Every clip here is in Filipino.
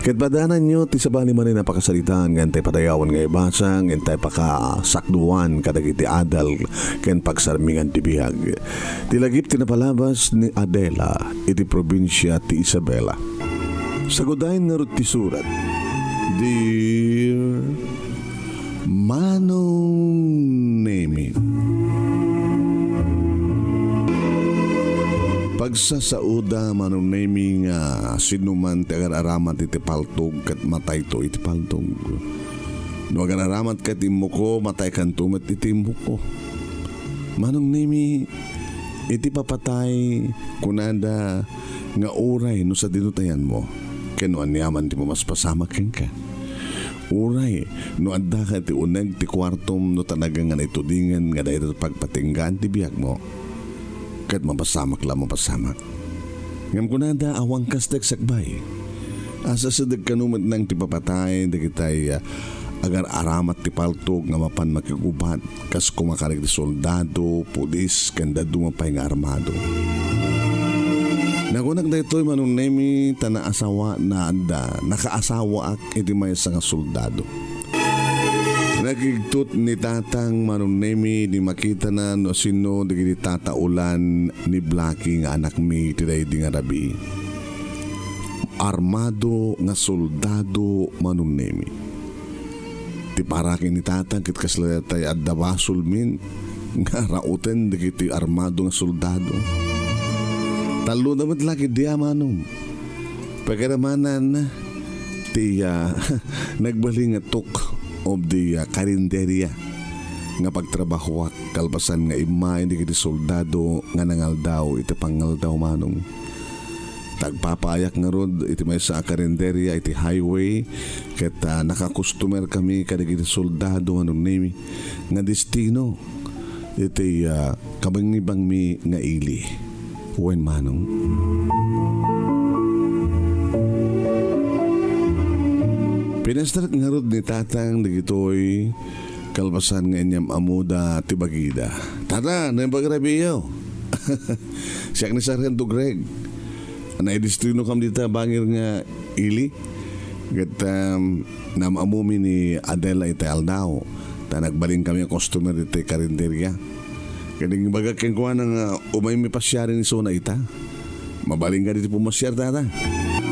Ket padanan nyo, ti sabali man rin napakasalitaan, ngantay padayawan nga ibasang, ngantay pakasakduan, kadagiti adal, ken pagsarmingan ti bihag. Ti lagip ti napalabas ni Adela, iti probinsya ti Isabela. Sagudayin nga rin ti surat, Dear Manong Nemy, pagsasauda Manong Nemy nga sinuman ti agar-aramat iti paltog kat matay to iti paltog. No agar-aramat kat imo ko matay kan tumet iti imo ko. Manong Nemy, iti papatay kunada nga oray no sa dinutayan mo. Kano anyaman ti mo mas pasama ken ka. Uray, no adda ka ti uneg ti kwartom no talaga nga naitudingan nga dahil pagpatinggan ti biyag mo. Kat mapasamak lang mapasamak. Ngam kunada awang kastek sakbay. Asa sa dagkanumat ng tipapatay, dagitay agar-aramat ti paltog nga mapan makigubat kas kumakarig ti soldado, pulis, kanda dumapay nga armado. Nagunag daytoy Manong Nemy tana asawa na anda, nakaasawa ak iti may nga soldado. Nagigtut ni tatang Manong Nemy di makita na no sino di tataulan ni Blackie nga anak mi tiday di nga rabi. Armado nga soldado Manong Nemy. Ti parakin ni tatang kit kaslatay adda basol min nga rauten di armado nga soldado. Talo naman lagi diya Manong. Pagkaramanan ti nagbaling nga tok of the karinderya nga pagtrabaho kalpasan nga ima hindi kiti soldado nga nangal daw iti pangal daw Manong. Tagpapayak nga rod iti may sa karinderya iti highway ket nakakustomer kami kadagiti soldado Manong Nemy nga destino iti kabangibang mi nga ili. Wen Manong. Pinastrat nga rod ni tatang digitoy kalbasan nga inyam amuda tibagida. Tata, na yung bagrabiyo. Siyak ni Sargento Greg. Naidistrino kam dita bangir nga ili. Gat namamumi ni Adela iti Aldao. Ta nagbaling kami ang customer iti karinderya. Kaning baga keng kuha ng umay mi pasyari ni Sona ita. Mabaling ka dito pumasyar tata.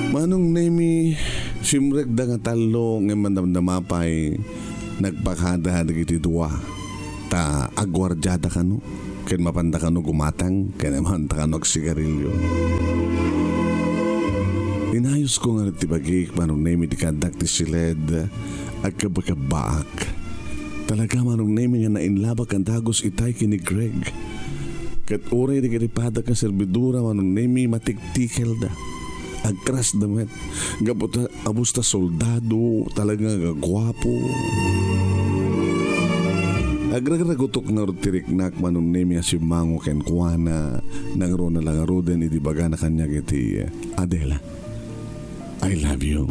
Manong Nemy, simrek da nga talo nga mandamdamapay nagpakada iti duwa. Ta agwardyada ka no. Ken mapanda ka no gumatang. Ken mapanda ka no sigarilyo. Inayos ko nga tibagik Manong Nemy di kadak ti siled agkabakabaak. Talaga Manong Nemy nga nainlabak ang dagos itay kini Greg. Kat oray di karipada ka servidura Manong Nemy matiktikel da. Agkras damet. Gabuta abusta soldado. Talaga gagwapo. Agragragutok na rotiriknak Manong Nemy asimango ken kuana. Nangro na lang aroden iti baga na kanya iti Adela. I love you.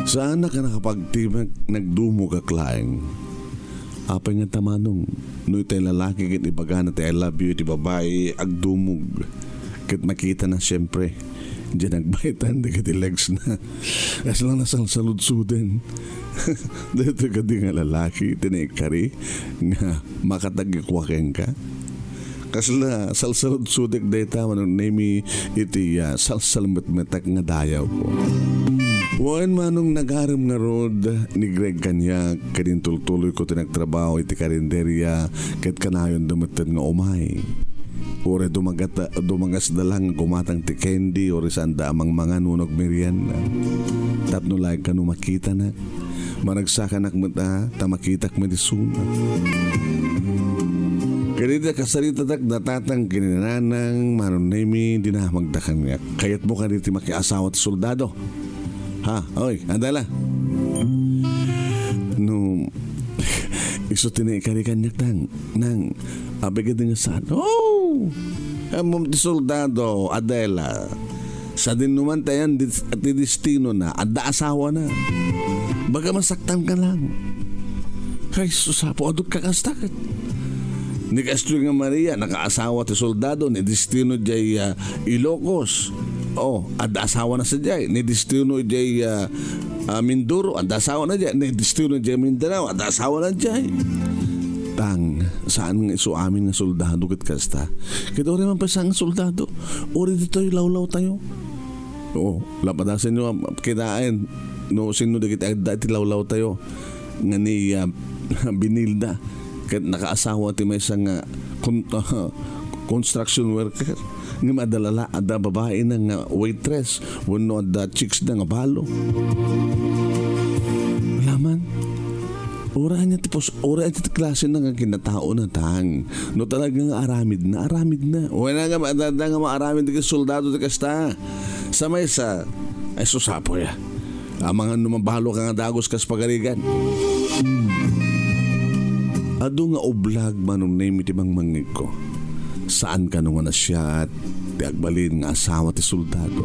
Saan na ka nakapagtibag nagdumo ka klaeng? Apay nga tamanong, no itay lalaki kit ibaga na I love you, iti babae agdumog. Kit makita na siyempre, diyan nagbaitan, di kiti legs na. As lang nasalsaludsuden. Dito ka di nga lalaki, tinaikari, nga makatagikwakeng ka. Kasla salsaludsudek data Manong Nemy iti salsalmetmetak nga dayaw ko. Wan Manong nagaram nga rod ni Greg kanya kadin tultuloy ko tinagtrabaho iti karinderya ket kanayon dumeted nga umay. Ore dumagas dalang gumatang ti candy ore sanda amang mga nunog merienda. Tapno lag kanu makita na. Managsaka nak mata tamakitak medisuna. Kanita kasarita tak datatang kininanang Manong Nemy di na magdakan nga. Kayat mo kaniti makiasawa at soldado. Ha? Oy, Adela. No, iso tinaikarikan niya nang abigad nga saan. Oh! Amom ti soldado, Adela. Sa din naman tayan at di destino na, adda asawa na. Baga masaktan ka lang. Ay, susapo, adot kakastakit. Ni Castro nga Maria, nakaasawa ti soldado, ni Destino jay Ilocos. At asawa na sa jay. Ni Destino jay Mindoro, at asawa na jay. Ni Destino jay Mindanao, at asawa na jay. Tang, saan nga iso amin nga soldado kit kasta? Kito rin man pa nga soldado. Uri dito yung lawlaw tayo. Lapadasan nyo, kinain. No, sino na kita dati lawlaw tayo. Nga ni Binilda. Kat nakaasawa ti may isang construction worker. Nga madalala, ada babae na nga waitress. Wano ada chicks na nga balo. Malaman. Ora niya tipos, ora niya klase na nga kinatao na tang. No talagang aramid na. Wala nga madada nga maaramid ka soldado di kasta. Sa may sa, ay susapo ya. Mga numabalo ka nga dagos kas pagarigan. Ado nga oblag Manong Nemy ti mangmangig ko. Saan ka nung na siya at tiagbalin nga asawa ti soldado.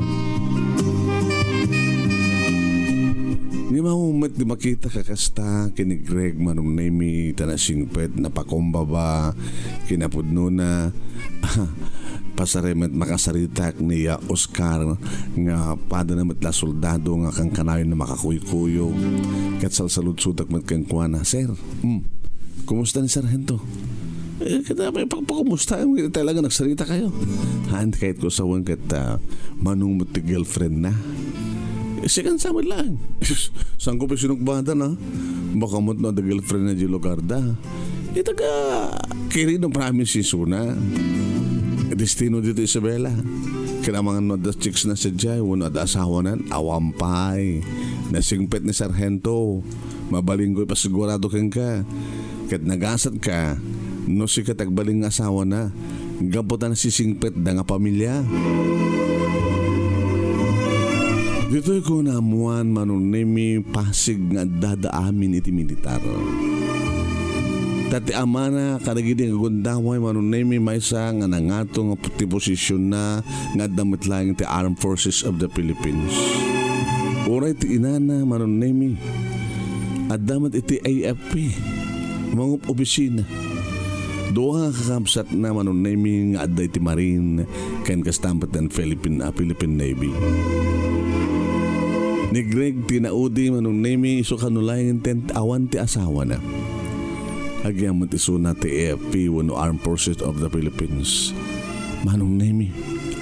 Di mahumat di makita kakasta kini Greg Manong Nemy tanasingpet na pakumbaba kinapudno na pasaremet makasaritak ni Oscar nga pada na matla soldado nga kang kanayon na makakuykuyo kat salsalud-sudak mat kang kuana. Sir, kumusta ni Sargento? Kita may pagpakumusta talaga nagsarita kayo. Hand kahit ko sa kat manong mo ti girlfriend na. Sikan sama lang. Saan ko pa sinukbata na? Baka mo na the girlfriend na di lugar da. Ito ka kiri ng promise si Suna. Destino dito Isabela. Kaya mga no the chicks na sa jay. Wano at asawa na. Awampay. Nasingpet ni Sargento. Mabalinggoy pa sigurado kang ka. Kat nagasat ka. No si katagbaling asawa na. Gabutan na si singpet da nga pamilya. Dito'y ko naamuan Manong Nemy Pasig nga dadaamin iti militar. Tati amana kadagidi nga gundaway Manong Nemy maysa nga nangato nga puti posisyon na nga damit lang iti Armed Forces of the Philippines. Uray ti inana Manong Nemy at damat iti AFP mga opisina. Doha kakabsat na Manong Nemy nga adda iti Marine ken kastampat ng Philippine Navy. Ni Greg tinaudi Manong Nemy iso kanulayan tent awan ti asawa na. Agyamankami ti suna ti AFP wano Armed Forces of the Philippines. Manong Nemy,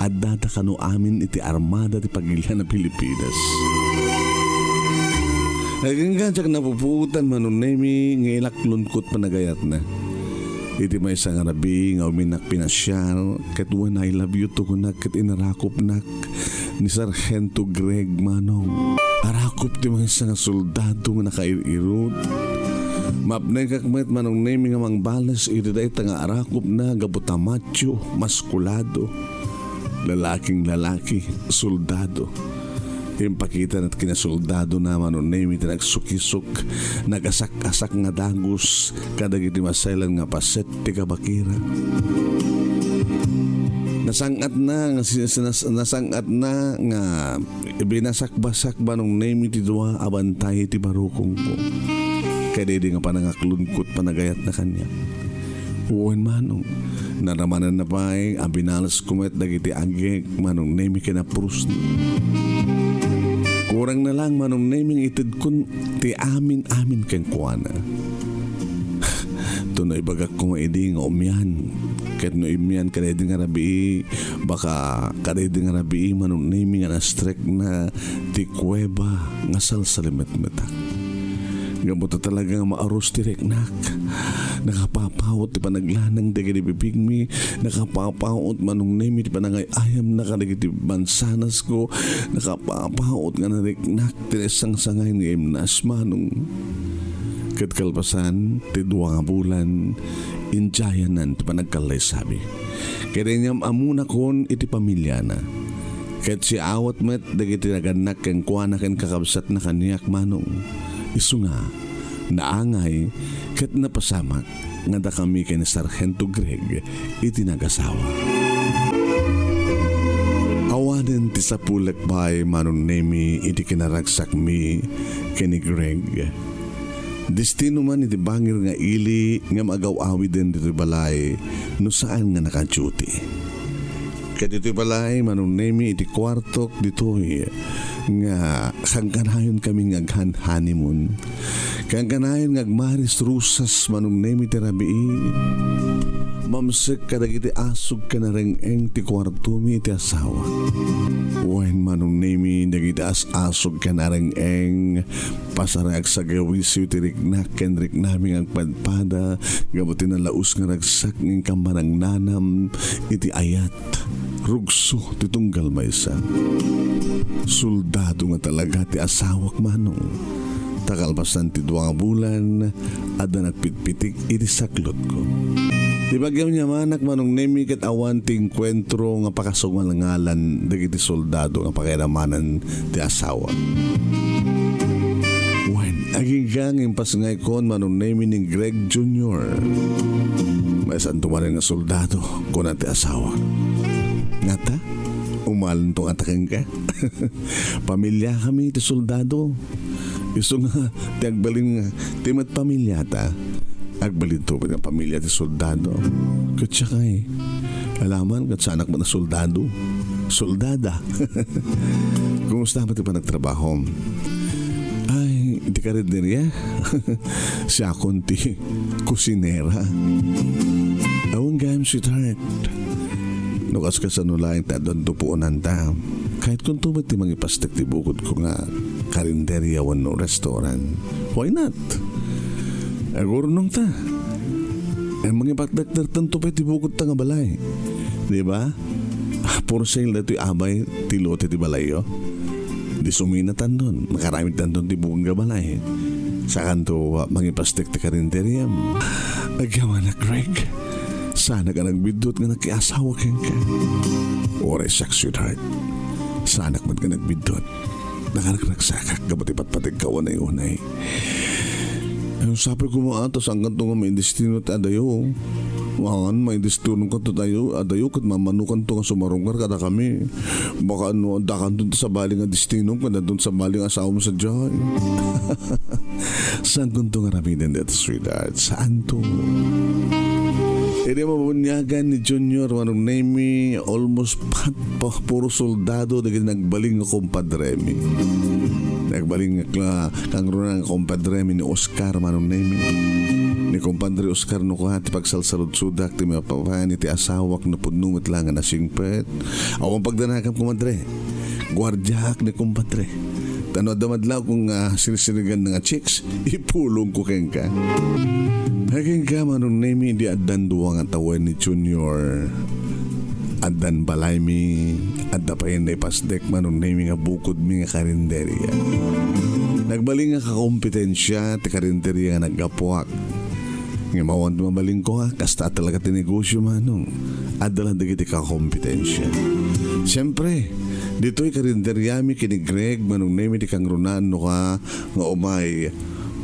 adda kanu amin iti armada ti pagilya na Pilipinas. Hanggang siya napuputan Manong Nemy ngilak lungkot panagayat na. Iti may isang arabi nga uminak pinasyal kat when I love you to kunak kat inarakop nak ni Sargento Greg Manong. Arakop ti mga isang soldado nga nakairot. Mapnay kakmet Manong Nemy nga mangbalas iti day nga arakop na gabuta macho, maskulado. Lalaking lalaki, soldado. Impakita na't kinasoldado na Manong Nemy nagsukisok, nagasak-asak nga dagos, kadagiti masailan nga paset ti kabakira. Nasangat na nga binasak-basak Manong Nemy ti duwa abantay ti barukong ko. Kaya di nga panangaklungkot panagayat na kanya. Uwan Manong, naramanan na pa ay abinalas kumet dagiti agek Manong Nemy kinapurus na. Kurang na lang Manong Nemy itid kun ti amin kang kuana. Tunoy bagak kong edi nga umyan. Kat no imyan kadedi nga rabi baka kadedi nga rabi Manong Nemy nga nastrek na ti kuweba nga salsalimet-metak. Gabuta talaga nga maaros ti reknak. Nakapapawot ti panaglanang di kani bibigmi. Nakapapawot Manong Nemy ti panangay ayam na kanagiti bansanas ko. Nakapapawot nga na reknak ti isang sangay nga imnas Manong. Kat kalpasan ti duwa nga bulan injayanan ti panagkalay sabi. Kaya niyam amuna kon iti pamilya na. Kat si awat met dagiti naganak kang kuana ken kakabsat na kaniyak Manong. Isu nga, naangay kat napasamak nga da kami kay ni Sargento Greg iti nagasawa. Awanen ti sapulak bay Manong Nemy iti kinaragsak mi kay ni Greg. Destino man iti bangir nga ili nga magaw-awi din dito balay no saan nga naka-duty. Kat dito balay Manong Nemy iti kwartok ditoy nga kangkanayon kami ngaghan honeymoon. Kangkanayon ngagmaris rusas Manong Nemy terabi. Mamsek kadagiti asog ka na ring eng ti kwarto mi iti asawa. Wain Manong Nemy dagiti asog ka na ring eng pasarag sa gawisyo ti riknak ken riknami ang padpada gabutin na laus nga ragsak ng kamanang nanam iti ayat rugso ti tunggal maysa. Soldado nga talaga ti asawak Manong. Takalpasan ti 2 bulan ada nagpitpitik iti saklot ko. Di bagyam niya manak Manong Nemy ket awan ti enkwentro nga pakasungalangalan dagiti soldado nga pakiramanan ti asawa. Wen aging gang impas ngay kon Manong Nemy ni Greg Jr. May santumanin nga soldado kon ti asawa. Ngata, umalan tong ataking ka. Pamilya kami ti soldado. Iso nga ti agbalin nga ti mat pamilya ta. Agbalin to pa ng pamilya ti soldado. Kat siya kay alaman kat sa anak mo na soldado. Soldada. Kumusta ba ti pa nagtrabaho? Ay, di ka rin niya. Siya akong ti kusinera. Awang gayam sweetheart. Nukas ka sa nulaing ta doon tupuunan ta. Kahit kung tumit ti mangipastik ti bukod ko nga karinderya wano restaurant. Why not? Agurnong ta. Mga patdaktar tanto pa iti bukod ta nga balay. Di ba? For sale na ito'y abay tilote ti balay yo. Di suminatan doon. Makaramit tan doon ti bukod nga balay. Sa kanto mangipastik ti karinderyam. Agyaman na Greg. Sana ka nagbidot nga nakiasawa keng ka. Oray sak sweetheart. Sana ka nagbidot. Nakanagsakak gabat ipatpatig ka unay-unay. Ang sabi ko mga atos hanggang ito nga may destino at adayo. Wangan may destino ka ito tayo adayo kat mamanukan ito nga sumarungar kada kami. Baka ano dakan doon sa baling nga destino kada doon sa baling asawa mo sa Diyan. Saan kung ito nga ramidin dito sweetheart? Saan to? Hindi mabunyagan ni Junior Manong Nemy almost puro soldado na nagbaling nga kumpadremi. Nagbaling nga kang runang kumpadremi ni Oscar Manong Nemy. Ni kumpadre Oscar no ko hati pagsalsalud-sudak ti mapapahan iti asawak na pudnumit lang na singpet. Awang pagdanakam kumadre. Gwardiyak ni kumpadre. Tano damadlaw kung sinisinigan nga chicks, ipulong ko keng ka. Haging ka Manong Nemy di adan duwang ang tawan ni Junior. Adan balay mi, adda pa yun na ipasdek Manong Nemy nga bukod mi nga karinderya. Nagbaling nga kakompetensya ti karinderya nga naggapuak. Nga mawan mabaling ko kasta talaga ti negosyo Manong. Adala dagiti kakompetensya. Siyempre, dito'y karinderyami kini Greg Manong Nemy di kang runan no ka nga umay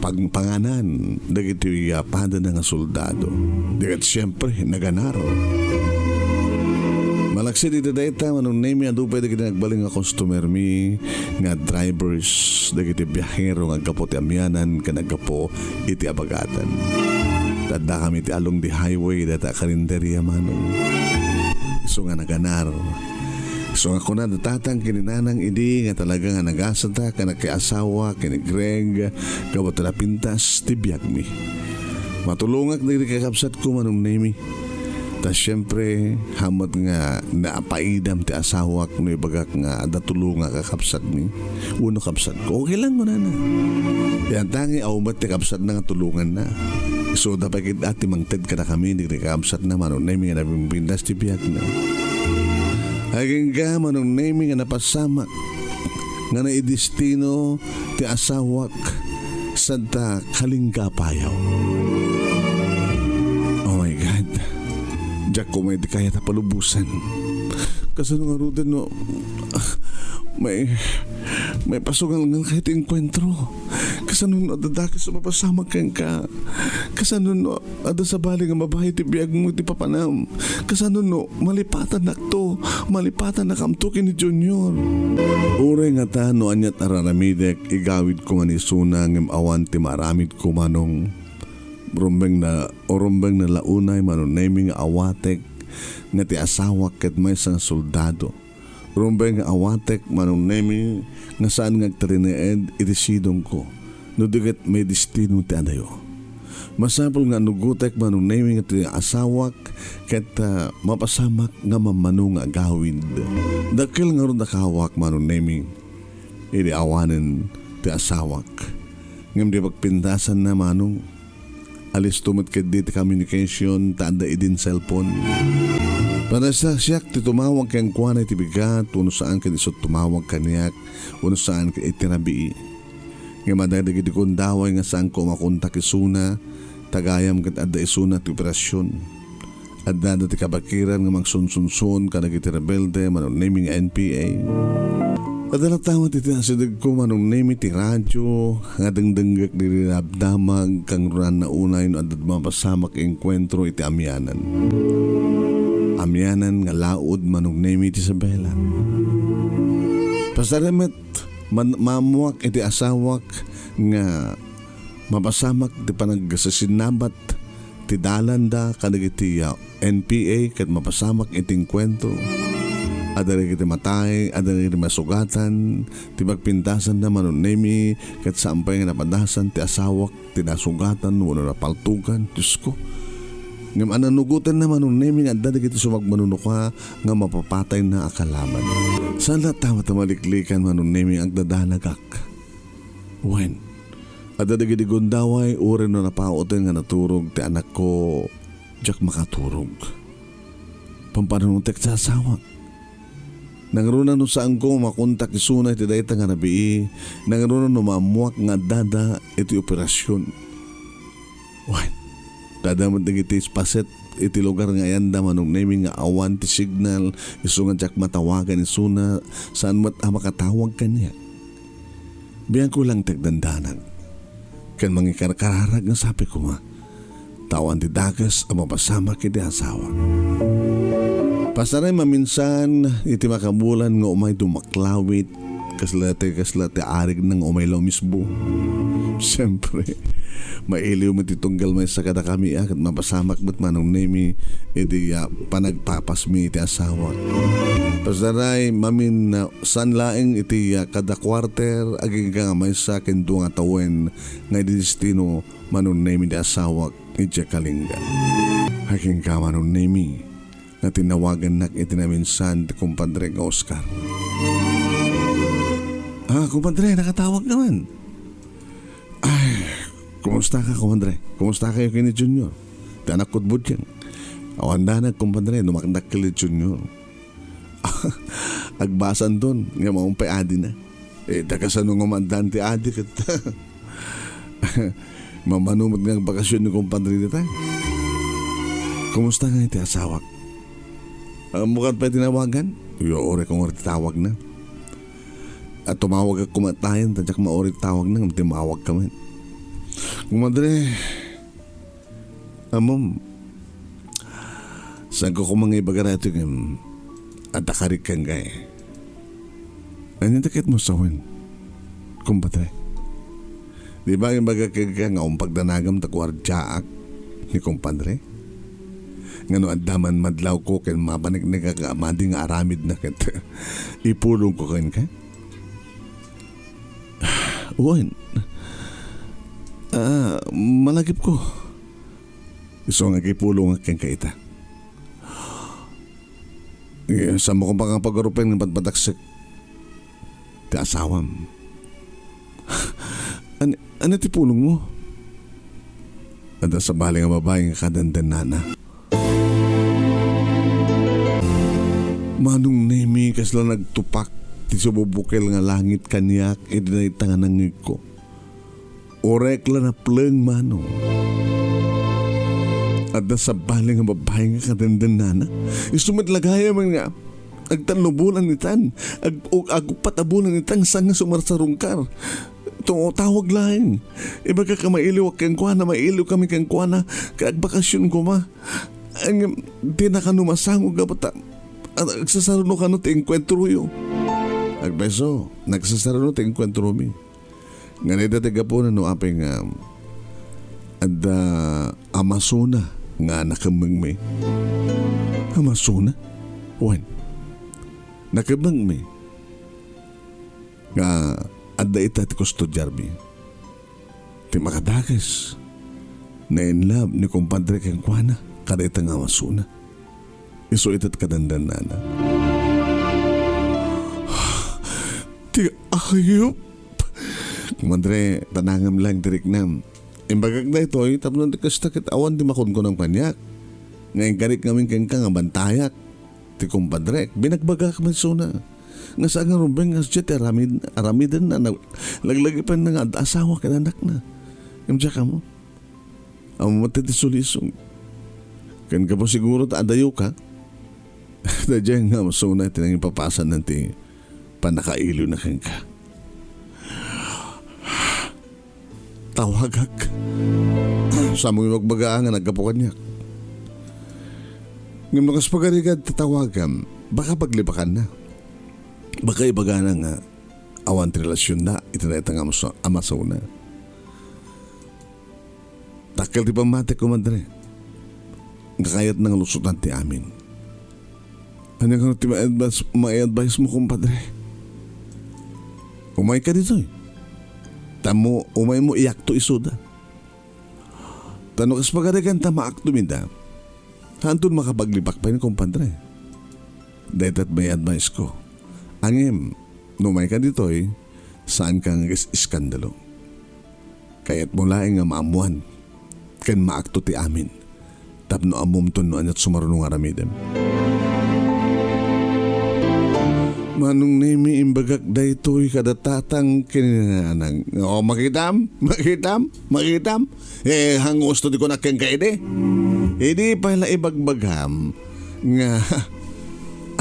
pagpanganan dagiti pada na nga soldado. Dagat siyempre naganaro. Malaksi dito dayta Manong Nemy adu pwede kita nagbaling nga customer mi nga drivers dagiti biyahero nga gapo ti amyanan ka naggapo iti abagatan. Tadda kami ti along di highway data karinderya Manong. So nga naganaro. So ako na natatang kininanang idi nga talaga nga nagasata ka na kay asawa kini Greg gawat na pintas tibiyag mi. Matulungak na kakabsat ko Manong Nemy. Tas syempre hamat nga naapaidam ti asawa no ibagak nga datulunga kakabsat mi. Uno kabsat ko okay lang mo na. Yan tangi awmat ti kabsat na nga tulungan na. So dapat ati mangted ka na kami ni kakabsat na Manong Nemy nga nabindas tibiyag na. Haging ka Manong Nemy nga napasamak nga naidestino ti asawak sadta kalingkapayaw. Oh my God. Diyak ko may di kaya tapalubusan. Kasi nung arudan no, may pasugal nga kahit enkwentro. Kasanon adada ka sa mapasamag kang ka. Kasanon ada sa bali nga mabahay ti biyag mo ti papanam. Kasanon malipatan nakto. Malipatan na kamto kini Junior. Ure nga ta no anyat araramidek igawid ko nga ni Suna ngem awan ti maramid ko manong rumbeng na launay Manong Nemy nga awatek nga ti asawak ket may sang soldado. Rumbeng nga awatek Manong Nemy nga saan nga agtarineed itisidong ko. No diget may destino ti adayo. Masapol nga nugutek Manong Nemy nga ti asawak ket mapasamak nga mamano nga agawid. Dakil nga ron nakawak Manong Nemy idi awanen ti asawak. Ngem di pagpintasan na manong alis tumot ket di ti communication tada idin cellphone. Para sa siyak ti tumawag kang kuanay ti bigat uno saan ket isot tumawag kaniyak uno saan ket itinabii. Nga madagdag iti kundaway nga saan ko makontak isuna tagayam ket adda isuna ti operasyon. Adda ti kabakiran nga magsunsunson kadag iti rebelde Manong Nemy nga NPA. Adala tama ti tinasidag ko Manong Nemy ti radyo nga dengdenggak diri damag kang runan na unay no adad mapasamak enkwentro iti amyanan. Amyanan nga laod Manong Nemy ti Isabela. Pasaramet mamuak iti asawak nga mapasamak ti panaggasasinabat ti dalanda kadag iti NPA ket mapasamak iti enkwentro. Adari kiti matay, adari kiti masugatan, ti magpintasan na Manong Nemy ket sampay nga napadasan ti asawak ti nasugatan wano napaltugan. Diyos ko. Ngam ananugutan na Manong Nemy nga adda kiti sumagmanunuka nga mapapatay na akalaman. Sana tama tamaliklikan Manong Nemy ang dadanagak. Wen, adda kiti gundaway uri no napaoten nga naturog ti anak ko jak makaturog. Pampanuntek sa asawak. Nangarunan no saan ko makontak isuna iti dayta nga nabii. Nangarunan no mamuak nga dada iti operasyon. Wan, dada mo iti spaset iti lugar nga yanda Manong Nemy nga awan ti signal iso nga jak matawagan isuna saan mat makatawag kanya. Biyan ko lang tagdandanan. Kan mangikarkararag nga sabi ko nga tawan ti dagas ang mapasama kiti asawa. Pasaray maminsan iti makabulan nga umay dumaklawit kaslate arig ng umaylaw misbo. Siyempre, mailiw mo titunggal may sakada kami at mapasamak ba't Manong Nemy iti panagpapasmi iti asawa. Pasaray mamin na sanlaing iti kada kwarter aging ka may sakin doon nga tawen nga iti destino Manong Nemy iti asawa iti kalinggan. Haking ka Manong Nemy na tinawagan nak itinaminsan ti kumpadre nga Oscar. Kumpadre, nakatawag naman. Ay, kumusta ka, kumpadre? Kumusta kayo kini Junior? Ti anak ko't budyan. Awanda na, kumpadre, numakdak kili Junior. Agbasan doon, nga maumpay adi na. Dakasan nung umandan ti adi kat mamanumad nga bakasyon ni kumpadre nita. Kumusta nga iti asawak? Mukhang pa tinawagan? Ore kong orit tawag na. At tumawag ako kumatayan, tadyak maorit tawag na, timawag ka man. Kumadre, amom, saan ko kumang ibagarato yung at akarik kang gaya. Ano takit mo sa win? Kumpadre, di ba yung bagakag ka nga pagdanagam takwardyaak ni kumpadre? Ngano adaman madlaw ko ken mabanig nagkakamadi nga aramid na ket ipulong ko ken ka. Uwan. Malagip ko. Iso nga kipulong ken ka ita. Sa mo kong pagkapagarupin ng patpataksik. Ti asawam. Ano ti pulong mo? Ada sa bali nga babae nga kadandanana. Manong Nemy kasla nagtupak ti sububukil nga langit kanyak idinayta nga nangig ko. Orekla na pleng manong. At sa bali nga babae nga kadandanana. Isumadlagaya man nga agtanlubulan nitan. Agpatabulan nitan sang nga sumarsarungkar. Itong tawag lang. Ibaga ka mailiw kang kuana, mailiw kami kang kuana, kaag bakasyon ko ma. Ang di na ka numasangog ka bata. Nagsasarano ka no ti enkwentro yo. Agbeso, nagsasarano ti enkwentro mi. Nga nida po na no apeng Amazona nga nakamang mi. Amazona? Wan? Nakamang mi. Nga adda ita ti kustudyar mi. Ti makadagas. Na in love ni kumpadre kang kuana kada itang Amazona. Iso itat kadandan nana. Ti ayop. Kumadre, tanangam lang tirik nam. Imbagag na ito, tapos nanti kastakit awan di makon ko ng panyak. Ngayon karik namin kang nga bantayak. Ti kumpadre, binagbagak man suna. Nga saan nga rumbeng nga siya ti aramidan na. Laglagi pa na nga asawa ka anak na. Imsya ka mo. Ang matiti sulisong. Kan ka po siguro taadayo ka. Dadyan nga masuna tinang ipapasan nanti panakailo na kang ka. Tawagag. Sa mong magbagaan nga nagkapukan niya. Ngayon nakas pagarigad tatawagan, baka paglibakan na. Baka ibaga na nga awan relasyon na itinayta nga Amazona. Takal di pa mati ko madre. Kakayat ng lusutan ti amin. Ano nga ti ma-advise mo kumpadre? Umay ka dito eh. Tamo, umay mo iyak to isuda. Tanong kas pagarigan tama akto minda. Hantun makapaglipak pa yun kumpadre. Dahil may advice ko. Angem, numay ka dito eh, saan kang iskandalo? Kaya't mula nga maamuan, kan maakto ti amin. Tapno amumton no anyat sumarunong aramidem. Manong Nemy imbagak daytoy kada tatang kininanang. O makitam. Hangos to di ko nakeng kaide. Hindi pala ibagbagam nga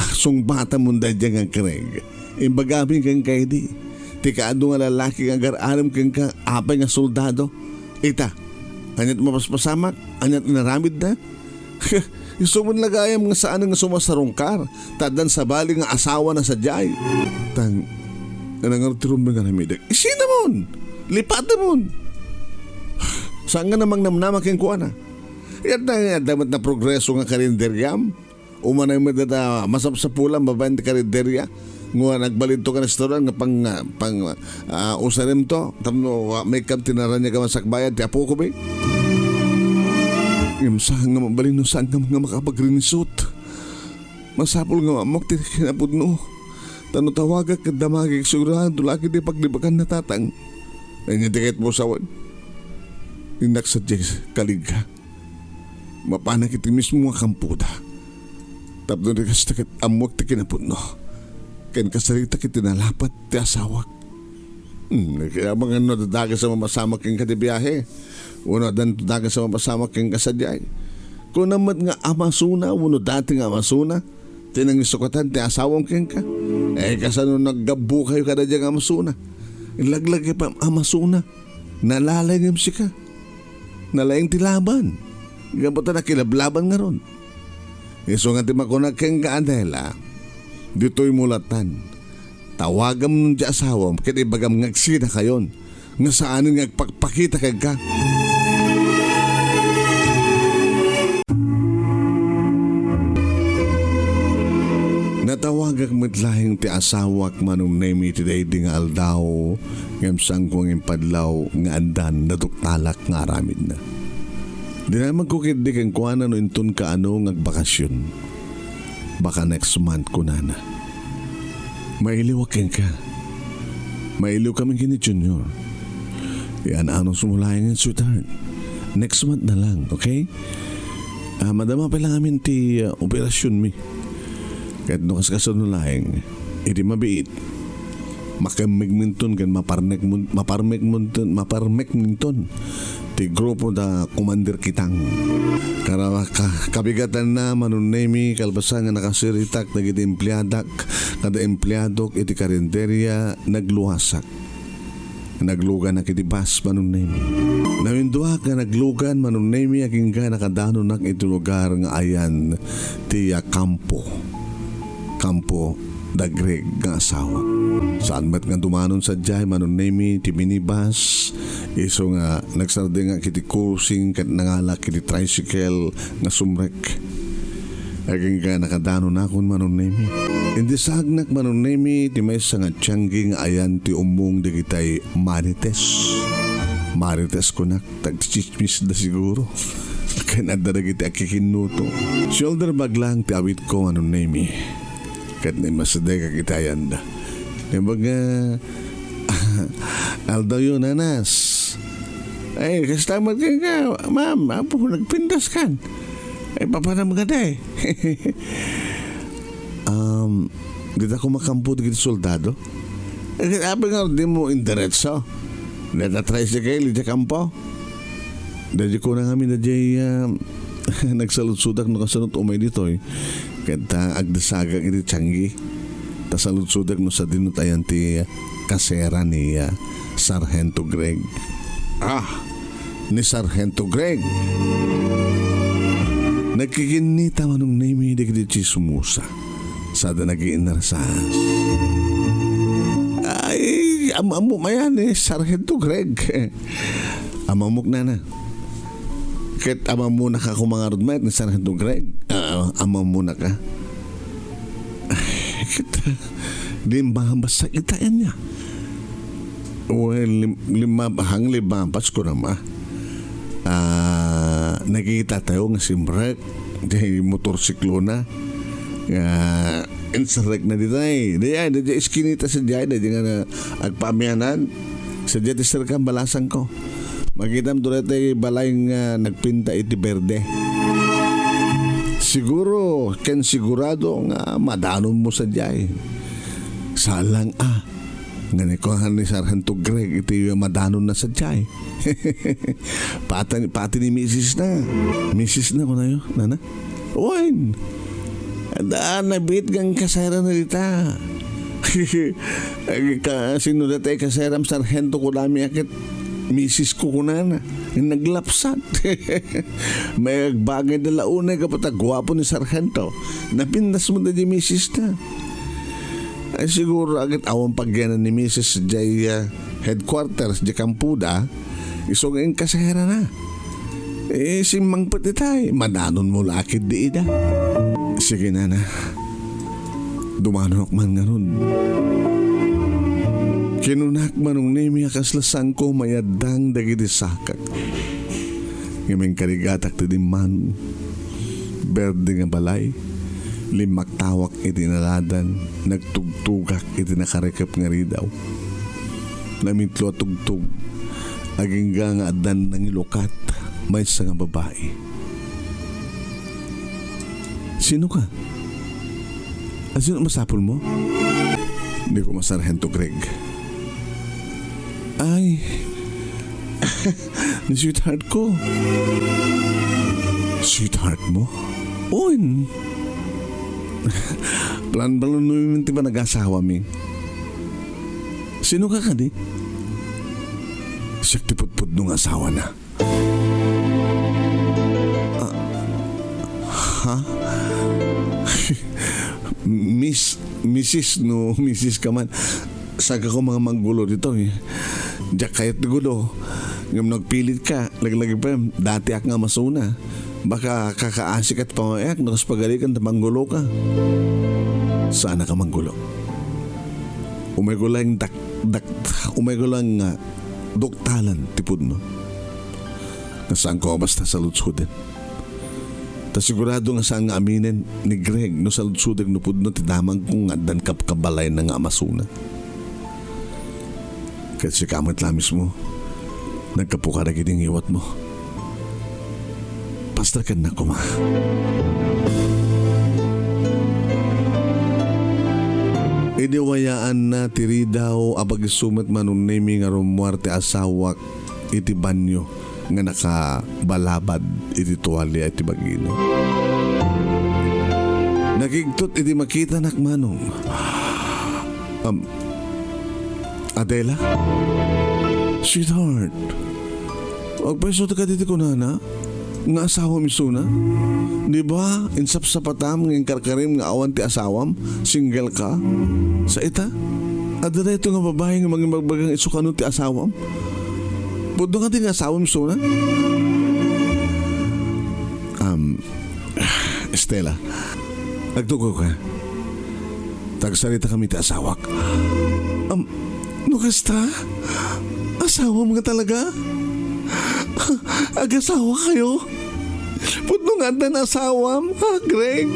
asong bata mong dadya nga kereg. Imbagamin kang kaide. Tikaado nga lalaki nga gar-aram kang ka apay nga soldado. Ita, anyat mapaspasamak, anyat inaramid na. Gusto mo nagayam nga saan nga sumasarungkar. Tadan sa bali nga asawa na sa jay. Tang, nanangartirum nga namidag. Isina mon! Lipatan mon! Saan nga namang namnama keng kuana? Yan na damat na progreso nga karinderyam. Umanay mo data masapsapulang babayan di karinderya. Nga nagbalito ka na restaurant nga pang usarim to. Tamno may kam tinaranya ka masakbayan. Ti apo ko ba? Saan nga mabalin no saan nga mga makapagrinisot. Masapol nga mamok tinakinapod no. Tano tawagak at damagig sigurahan tulaki di paglibakan na tatang. Nanyatikit mo sawan. Inak sa Diyos kaligha. Mapanak iti mismo nga kampuda. Tapno di kastakit amok tikinapod no. Ken kasarita kitinalapat ti asawak. Kaya mga dadaga sa mamasamak keng kadibiyahe. Uno dan daga sa mapasamak keng kasadyay. Kung naman nga Amazona, uno dati nga Amazona, tinang isukatan ti asawang keng ka. Kasano naggabu kayo kada diyang Amazona. Ilaglag pa Amazona. Nalalagam si ka. Nalayang tilaban. Gabata na kilablaban nga ron. Iso nga ti makunag keng ka Adela. Dito'y mulatan. Tawagam nung di asawam, kaya ibagam ngagsina kayon. Nga saanin nga pagpakita kag ka. Natawagak matlahing ti asawak Manong Nemy today di nga aldaw ngam sang kong impadlaw nga andan naduktalak nga aramid na. Di na magkukid di kang kuana no intun ka ano ngagbakasyon. Baka next month ko na. Mailiwak ka. Mailiw kami kini Junior. Yan anong sumulayan ng sweetheart. Next month na lang, okay? Madama pa lang amin ti operasyon mi. Kahit nung kasunulayan, hindi mabiit. Makamigminton kan maparmekminton. Ti grupo da commander kitang. Karawa kabigatan na Manong Nemy kalbasan nga nakasiritak nagiti empleadak kada empleadok iti karinderya nagluhasak. Naglugan na kitibas Manong Nemy. Nawindua ka naglugan Manong Nemy aging ka nakadano nak ito lugar nga ayan tiya kampo. Kampo dagreg nga asawa. Saan ba't nga dumanon sa jay Manong Nemy ti minibus iso nga nagsarde nga kiti kursing kat nangala kiti tricycle nga sumrek. Aging ka nakadano na akong Manong Nemy. Hindi sagnak Manong Nemy ti may sa nga tiyanggi nga ayan ti umong di kitay marites. Marites ko nak tagchichismis na siguro. Kaya nadara kita kikinuto. Shoulder bag lang ti awit ko Manong Nemy. Kat na masaday ka kita yan da. Baga aldaw yun anas. Ay kastamat ka ma'am apo nagpindas kan. Ay, papanam ka na eh. Dito ako makampo dito soldado. Abi nga, di mo indiretso. Dito tricycle, dito kampo. Dito ko na kami na dyan nagsalutsudak no kasunod umay dito eh. Kaya agdasagang iti tiyanggi. Tasalutsudak no sa dinutayan ti kasera ni Sargento Greg. Ni Sargento Greg. Nagkikinita Manong Nemy di kiti sumusa. Sada nag-iinarasas. Ay, amamok mayan eh, Sargento Greg. Amamok na. Kahit amamuna ka kumangarod mayat ni Sargento Greg. Amamuna ka. Ay, kita. Limbahambas sa itaan niya. Well, limabas ko naman. Nakikita tayo nga simrek di motorsiklo na insarek na dito ay di iskinita sa dyan di nga agpamianan sa dyan isar ka balasan ko makita mo doon ay balay nga nagpinta iti berde siguro ken sigurado nga madanon mo sa dyan salang nga ni Sargento Greg iti madanon na sa dyan pati ni Mrs. na. Mrs. na ko na yun, nana? Uwan. Daan na bit gang kasera na dita. Sino na tayo kaseram Sargento ko dami akit Mrs. ko kunana. Naglapsat. May bagay na launay kapag gwapo ni Sargento. Napindas mo na di Mrs. na. Ay siguro agad awang pagyanan ni Mrs. Jay headquarters di Kampuda iso ngayon kasahera na. Simang patitay. Madanon mo lakid di ida. Sige na. Dumanok man nga nun. Kinunak Manong Nemy akaslasang ko mayadang dagiti sakak. Ngaming karigatak ti man. Berde nga balay. Limak tawak iti naladan. Nagtugtugak iti nakarekap nga ridaw. Namitlo at tugtug. Aging nga adan ng ilokat may sa nga babae. Sino ka? Sino masapol mo? Hindi ko Sargento Greg. Ay, ni sweetheart ko. Sweetheart mo? On. Plan-plan nung ba nag-asawa mi? Sino ka ka di? Siyak tipot-pot nung asawa na. Mrs. ka man. Saga ko mga manggulo dito eh. Diyak kayat gulo. Ngam nagpilit ka. Lagi-lagi pa dati ak nga masuna. Baka kakaasik at pangayak. Nakas pagalikan na manggulo ka. Sana ka manggulo. Umay ko lang doktalan tipod no. Nasaan ko basta sa lutsudin. Ta sigurado nga saan nga aminin ni Greg no sa lutsudin no pud no tidamang kung nga dan kabalay na nga amasuna. Kasi kamot lamis mo nagkapukara giting iwat mo. Pastor ka na kuma. Idiwayaan na tiri daw abag sumat Manong Nemy nga rumuarte asawak iti banyo nga nakabalabad iti tuwalya iti bagino. Nagigtot iti makita nak Manong. Adela? Sweetheart, magpaiso ka dito ko na nga asawa mi suna. Di ba, insap sa patam ng karkarim nga awan ti asawam, single ka. Sa ita, adala ito nga babae nga magbagang isukano ti asawam. Pudo nga ti nga asawam suna. Estela, nagtugo ka. Tagsalita kami ti asawak. Nukasta? Asawam nga talaga? Ag-asawa kayo? Puto nga na asawam, ha, Greg?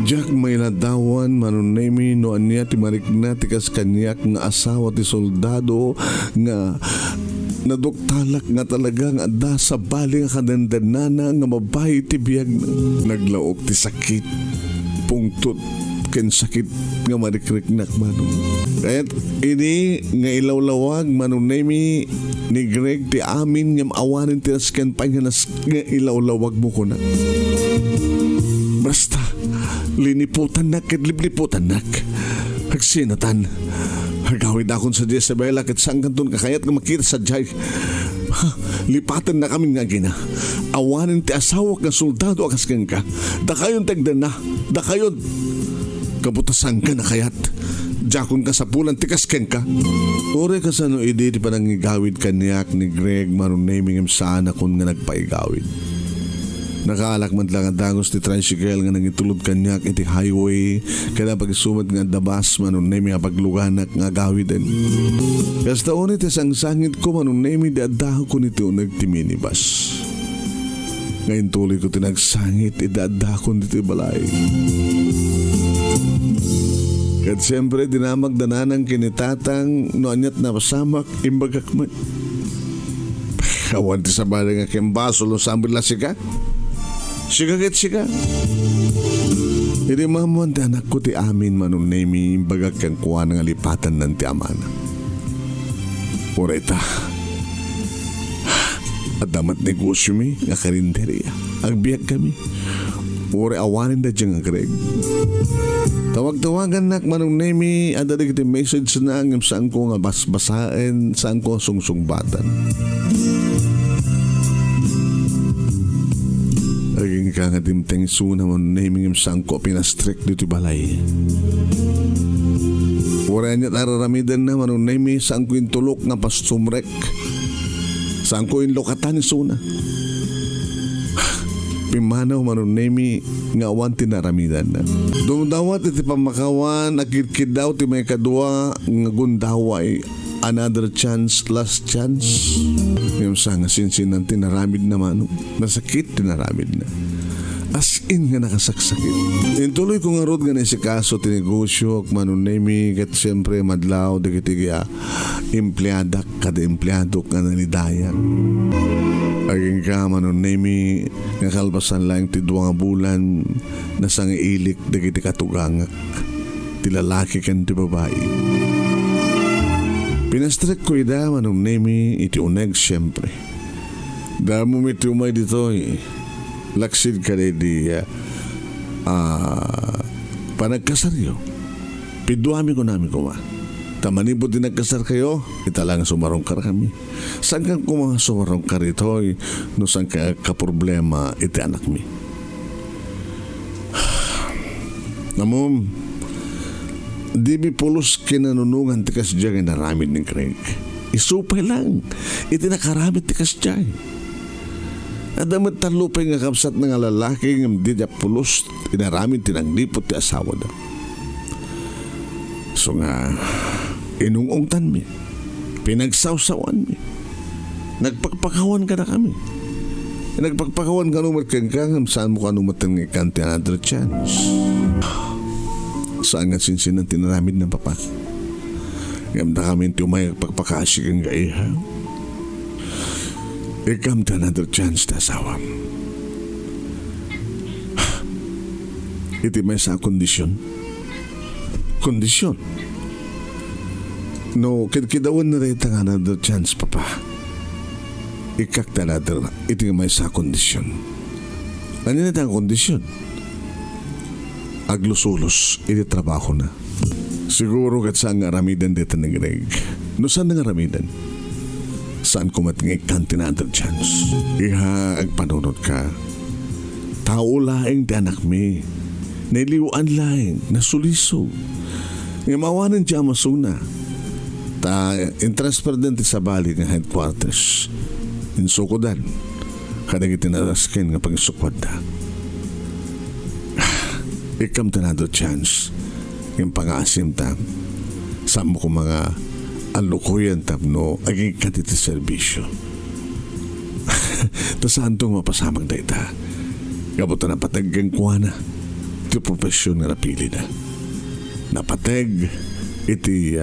Jack may ladawan, Manong Nemy, no anya ti marikna ti kas kanyak nga asawa ti soldado nga naduktalak nga talaga nga da sa bali nga kanandanana nga mabay ti biyag naglaok ti sakit pungtot ken sakit nga marikriknak Manong. Kaya't ini nga ilawlawag Manong Nemy ni Greg ti amin ngam awanin ti asken pa nga ilawlawag mo ko na. Basta liniputan nak ket lipliputan nak. Hagsinatan. Hagawid akon sa Isabela ket saan kanton kakayat nga makita sa jay. Lipatan na kami nga gina. Awanin ti asawak nga soldado akas ka. Dakayon tegdan na. Dakayon. Kabutasan ka na kayat. Jakon ka sa pulan tikas ka. Ore ka sa no idi ti panangigawid kanyak ni Greg Manong Nemy ngam saan akon nga nagpaigawid. Nakaalak man lang ang dangos ti tricycle nga nangitulod kanyak iti highway kada pagisumat nga dabas Manong Nemy nga pagluganak nga gawiden. Kasta unit isang sangit ko Manong Nemy di adaho ko niti unag ti minibus. Ngayon tuloy ko tinagsangit idadaho ko niti balay. Kat siyempre dinamagdananang kinitatang no anyat na pasamak imbagak man. Kawan ti sabali nga kembaso lo sambil la siga. Siga ket siga. Iri mamuan ti anak ko ti amin Manong Nemy imbagak kang kuha nga lipatan ng ti amana. Oreta. At damat negosyo mi nga karinderya. Agbiyak kami. Ore awanin da dyan nga Greg. Tawag-tawagan nak Manong Nemy adada kiti message na ngam saan ko nga basbasain saan ko sungsungbatan. Aging ka nga dimteng suna Manong Nemy ngam saan ko pinastrict dito balay. Ore niya tararamidan na Manong Nemy saan ko intulok nga pastumrek. Saan ko inlokatan ni suna. Pimanaw Manong Nemy nga awan tinaramidan na. Dumdawat iti pamakawan nakirkid daw ti may kadua nga gundaway another chance, last chance. Yung sa nga sinsinan tinaramid na Manong. Nasakit tinaramid na. As in nga nakasaksakit. Intuloy ko nga rod nga na si kaso tinegosyo Manong Nemy kat siyempre madlaw dagitiga empleadak kada empleado nga nalidayan. Aging ka Manong Nemy nga kalbasan lang ti 2 bulan na sang ilik dagiti katugangak ti lalaki ken ti babae. Pinastrek ko ida Manong Nemy iti uneg siyempre. Damo mi tumay dito laksid ka di panagkasaryo. Piduami ko namin kuma. Tamanibot din nagkasar kayo, italang sumarong ka kami. Saan kang kumang sumarong ka rito, no saan ka kaproblema iti anak mi. Namom, di mi pulos kinanunungan tikas dyan nga naramid ni Craig. Isupay lang, iti nakaramid tikas dyan. Adamit talupay nga kapsat nga lalaki ng di pulos, inaramid tinanglipot ti asawa daw. So nga, inungungtan mi, pinagsawsawan mi, nagpagpakawan ka na kami. Nagpagpakawan ka numat kang saan mo ka numat ng ikanti another chance. Saan nga sinsinan tinaramid ng papa? Gamda kami tumay pagpakasik ang gaiha. Ikamti another chance ta asawam. Iti may sa kondisyon. Kondisyon. No, kidawan na rin itang another chance, papa. Ikak talaga, iti nga may sa kondisyon. Ano na itang kondisyon? Aglusulos, iti trabaho na. Siguro kat saan nga ramidan dito ng Greg. No saan nga ramidan? Saan ko matingay kantinadal chance? Iha agpanunod ka. Tao laing ti anak mi. Nailiwan laing nasuliso. Nga mawanan di amasuna. Ta interest pa din ti sa bali ng headquarters. Insukodan. Kadang itinaraskin nga pagsukwad na. Ikam tanado chance. Yung pang-aasim tam. Saan mo ko mga alukuyan tam no aging katiti serbisyo. Ta saan tong mapasamang dayta? Kabuto na pataggang kuha na. Iti profesyon nga napili na. Napatag iti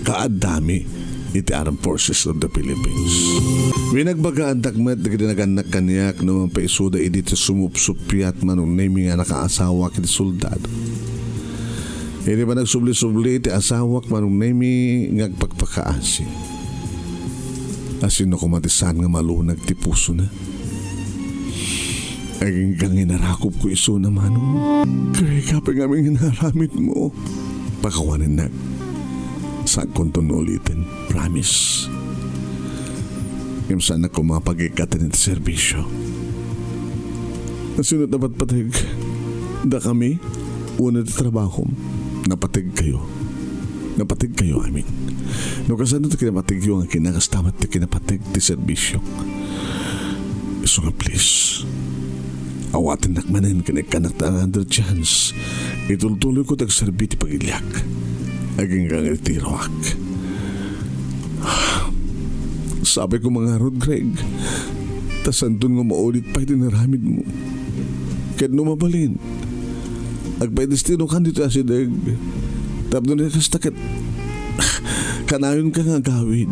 kaadami iti Armed Forces of the Philippines. Winagbagaan takmet na kinaganak kanyak naman paisuda iti sumupsupyat Manong Nemy nga nakaasawa kiti soldado. Hindi ba nagsubli-subli iti asawak Manong Nemy nga pagpakaasi. Asin no kumatisan nga malunag ti puso na. Aging kang inarakop ko iso na Manong. Kaya kapag aming hinaramit mo. Pakawanin na. Saan kong ulitin. Promise. Yung sana ko mapagikatan iti serbisyo. Nasunod na patpatig. Da kami, una ti trabaho. Napatig kayo. Napatig kayo amin. No kasano ti kinapatig yung ang kinakastamat ti kinapatig ti serbisyo. So nga please. Awatin nakmanin kinikanak ta another chance. Itultuloy ko tagserbi ti pagilyak. Aging kang itiroak. Sabi ko mga Rod Greg, tasandun nga maulit pa itinaramid mo. Kahit numabalin. Agpaidestino ka dito asidag. Tapos na kastakit. Kanayon ka nga gawin.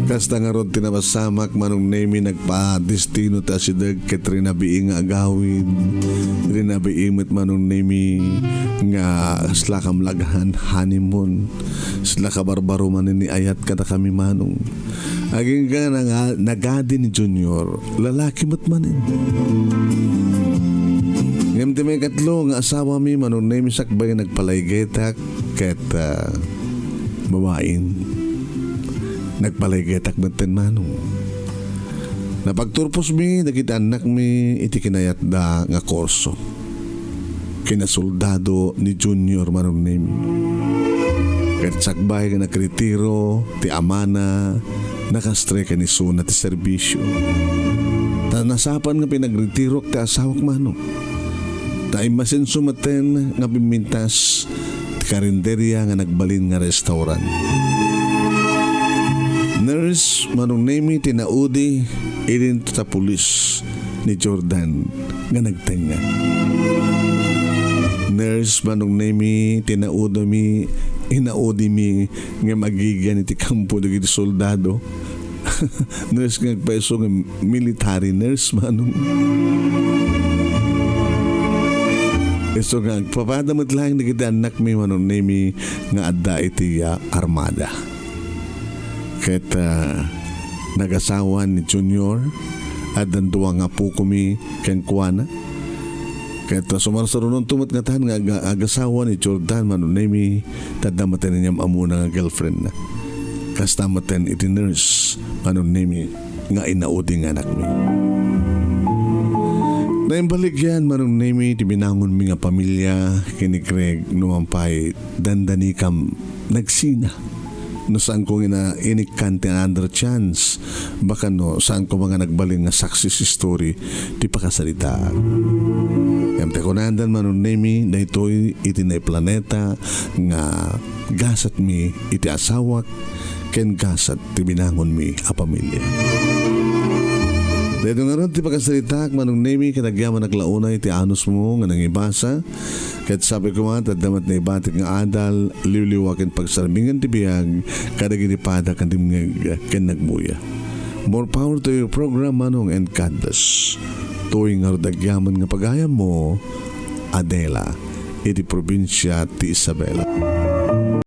Kasta nga Rod tinapasamak Manong Nemy nagpa-destino ta asidag ket rinabiing nga agawin. Rinabiing met Manong Nemy nga sila kam laghan honeymoon. Sila ka barbaro man ni ayat kada kami Manong. Aging ka nagadi ni Junior. Lalaki mat manin. Ngayon di may katlo nga asawa mi Manong Nemy sakbay nagpalaygetak ket babain. Nagpalaygetak maten Manong. Napagturpos mi nakita anak mi iti kinayat da nga korso. Kinasoldado ni Junior Manong Nemy. Ket sakbay nga nakritiro ti amana nakastre ka ni Suna ti serbisyo. Ta nasapan nga pinagretiro ti asawak Manong. Ta imasin sumaten nga bimintas ti karinderya nga nagbalin nga restaurant. Nurse Manong Nemy tinaudi idin ta pulis ni Jordan nga nagtenga. Nurse Manong Nemy tinaudi mi nga magigan iti kampo dagiti soldado. Nurse nga nagpaiso nga military nurse Manong. So nga papadamot lang na kita anak mi Manong Nemy nga adda iti armada. Kaya nagasawa ni Junior at danduwa nga po kami keng kuwana. Kaya sumarsarunon tumat nga tahan nga agasawa ni Jordan Manong Nemy tadamaten niya amuna nga girlfriend na. Kastamaten iti nurse Manong Nemy nga inaudi nga anak mi. Naimbalik yan Manong Nemy ti binangon mi nga pamilya kini Greg numampay dandani kam nagsina. No saan ko inikante another chance. Baka no saan ko mga nagbaling nga success story ti pakasalita. Yamte ko nandan Manong Nemy daytoy iti na planeta nga gasat mi iti asawak ken gasat ti binangon mi a pamilya. Dito nga ron ti pagkasalitak Manong Nemy katagyaman naglauna iti anos mo nga nangibasa. Kahit sabi ko nga tadamat na ibatik nga adal liwliwakin pagsarmingan ti biyag kadaginipada kandim ken nagbuya. More power to your program Manong and Candas. Tuwing nga dagyaman nga pagayam mo Adela iti probinsya ti Isabela.